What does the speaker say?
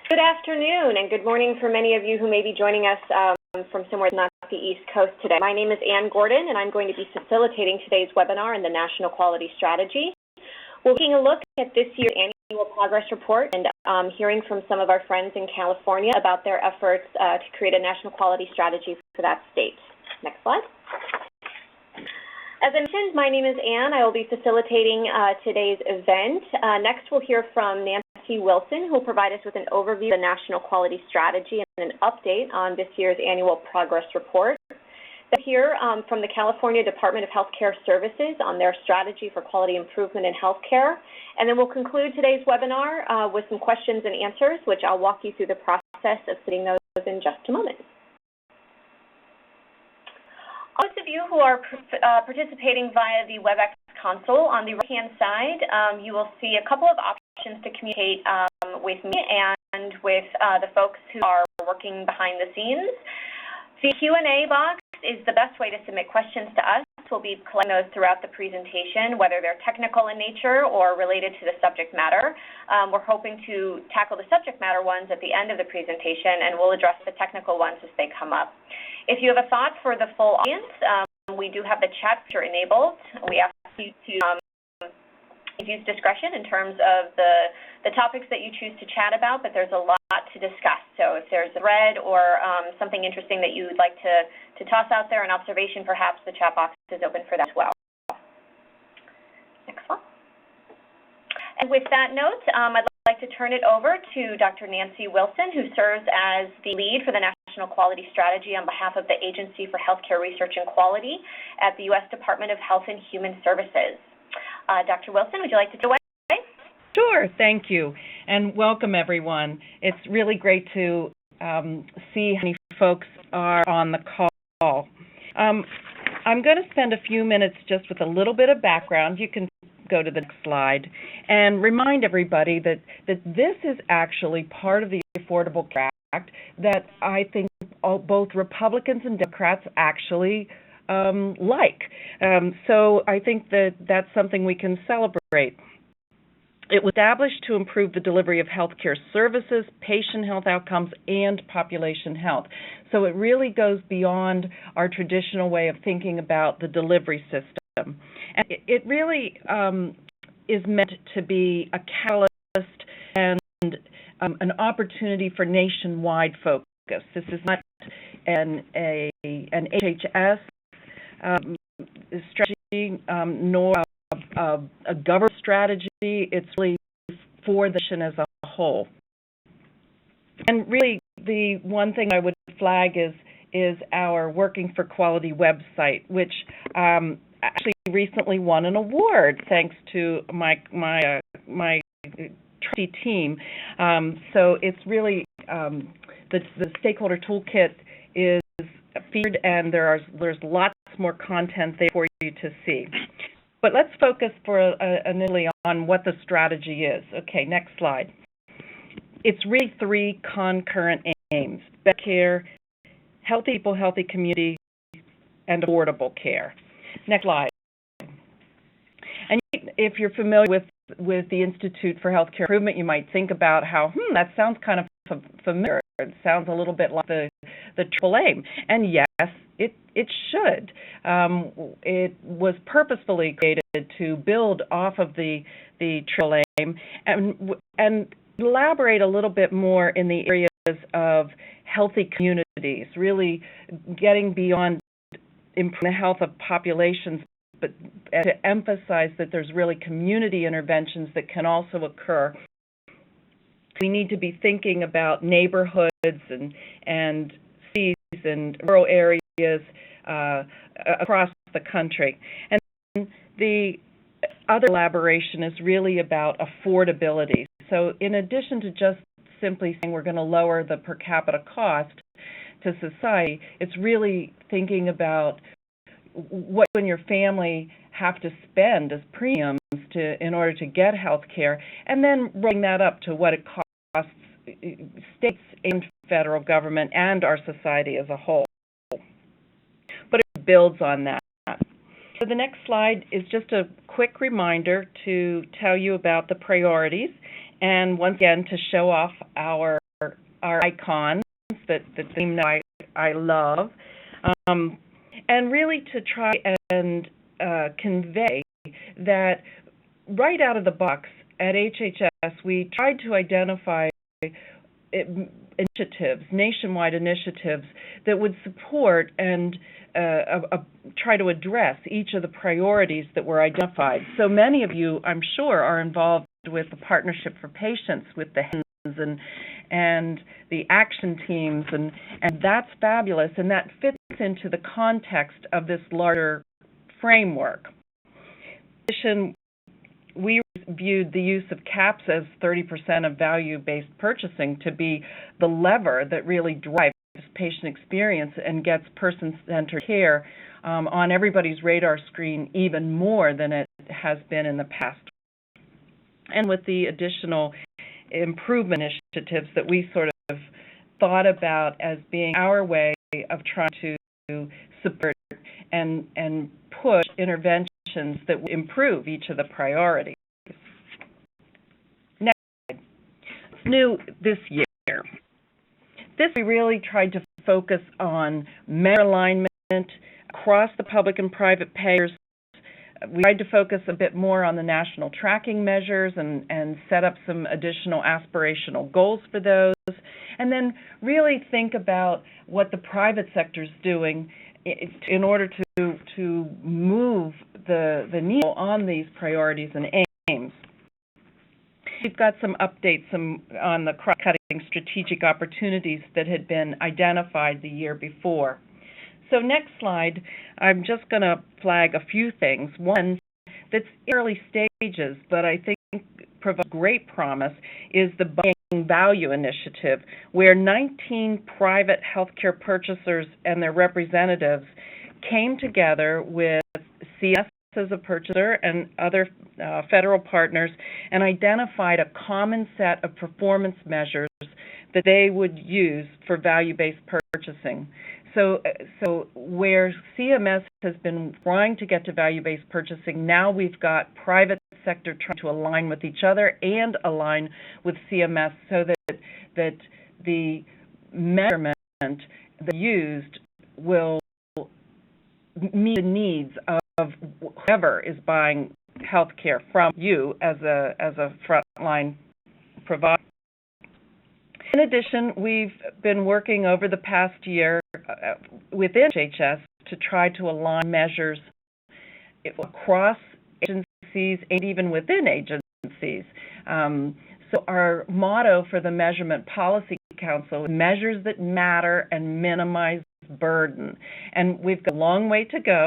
Good afternoon and good morning for many of you who may be joining us from somewhere not the East Coast today. My name is Ann Gordon and I'm going to be facilitating today's webinar in the National Quality Strategy. We're taking a look at this year's annual progress report and hearing from some of our friends in California about their efforts to create a national quality strategy for that state. Next slide. As I mentioned, my name is Ann. I will be facilitating today's event. Next, we'll hear from Nancy Wilson, who will provide us with an overview of the National Quality Strategy and an update on this year's annual progress report. We'll hear from the California Department of Healthcare Services on their strategy for quality improvement in healthcare. And then we'll conclude today's webinar with some questions and answers, which I'll walk you through the process of submitting those in just a moment. Those of you who are participating via the WebEx console, on the right-hand side, you will see a couple of options to communicate with me and with the folks who are working behind the scenes. The Q&A box is the best way to submit questions to us. We'll be collecting those throughout the presentation, whether they're technical in nature or related to the subject matter. We're hoping to tackle the subject matter ones at the end of the presentation, and we'll address the technical ones as they come up. If you have a thought for the full audience, we do have the chat feature enabled. We ask you to use discretion in terms of the topics that you choose to chat about, but there's a lot to discuss. So if there's a thread or something interesting that you would like to toss out there, an observation perhaps, the chat box is open for that as well. Next one. And with that note, I'd like to turn it over to Dr. Nancy Wilson, who serves as the lead for the National Quality Strategy on behalf of the Agency for Healthcare Research and Quality at the U.S. Department of Health and Human Services. Dr. Wilson, would you like to take it away? Sure, thank you, and welcome everyone. It's really great to see how many folks are on the call. I'm going to spend a few minutes just with a little bit of background. You can go to the next slide and remind everybody that this is actually part of the Affordable Care Act that I think both Republicans and Democrats actually like. So I think that's something we can celebrate. It was established to improve the delivery of healthcare services, patient health outcomes, and population health. So it really goes beyond our traditional way of thinking about the delivery system. And it really is meant to be a catalyst and an opportunity for nationwide focus. This is not an HHS strategy, nor a government strategy. It's really for the nation as a whole. And really, the one thing I would flag is our Working for Quality website, which actually recently won an award thanks to my trusty team. So it's really the stakeholder toolkit is featured, and there's lots more content there for you to see. But let's focus initially on what the strategy is. Okay, next slide. It's really three concurrent aims: better care, healthy people, healthy community, and affordable care. Next slide. And if you're familiar with the Institute for Healthcare Improvement, you might think about how, that sounds kind of familiar. It sounds a little bit like the triple aim. And yes, it should. It was purposefully created to build off of the triple aim and elaborate a little bit more in the areas of healthy communities, really getting beyond improving the health of populations, but to emphasize that there's really community interventions that can also occur. We need to be thinking about neighborhoods and cities and rural areas across the country. And the other elaboration is really about affordability. So in addition to just simply saying we're going to lower the per capita cost to society, it's really thinking about what you and your family have to spend as premiums in order to get health care, and then bring that up to what it costs states and federal government and our society as a whole. But it builds on that. So the next slide is just a quick reminder to tell you about the priorities, and once again to show off our our icons that the team know I love, and really to try and convey that right out of the box at HHS, we tried to identify initiatives, nationwide initiatives that would support and try to address each of the priorities that were identified. So many of you, I'm sure, are involved with the Partnership for Patients, with the HIMSS and the action teams, and that's fabulous, and that fits into the context of this larger framework. In addition, we viewed the use of CAHPS as 30% of value-based purchasing to be the lever that really drives patient experience and gets person-centered care on everybody's radar screen even more than it has been in the past. And with the additional improvement initiatives that we sort of thought about as being our way of trying to support and push interventions that will improve each of the priorities. Next slide. What's new this year? We really tried to focus on measure alignment across the public and private payers. We tried to focus a bit more on the national tracking measures and set up some additional aspirational goals for those, and then really think about what the private sector is doing in order to move the needle on these priorities and aims. We've got some updates on the cross-cutting strategic opportunities that had been identified the year before. So next slide, I'm just going to flag a few things. One that's early stages, but I think provides great promise, is the Buying Value Initiative, where 19 private healthcare purchasers and their representatives came together with CMS as a purchaser and other federal partners and identified a common set of performance measures that they would use for value-based purchasing. So where CMS has been trying to get to value-based purchasing, now we've got private sector trying to align with each other and align with CMS so that the measurement that used will meet the needs of whoever is buying health care from you as a frontline provider. In addition, we've been working over the past year within HHS to try to align measures across agencies and even within agencies. So our motto for the Measurement Policy Council is measures that matter and minimize burden. And we've got a long way to go,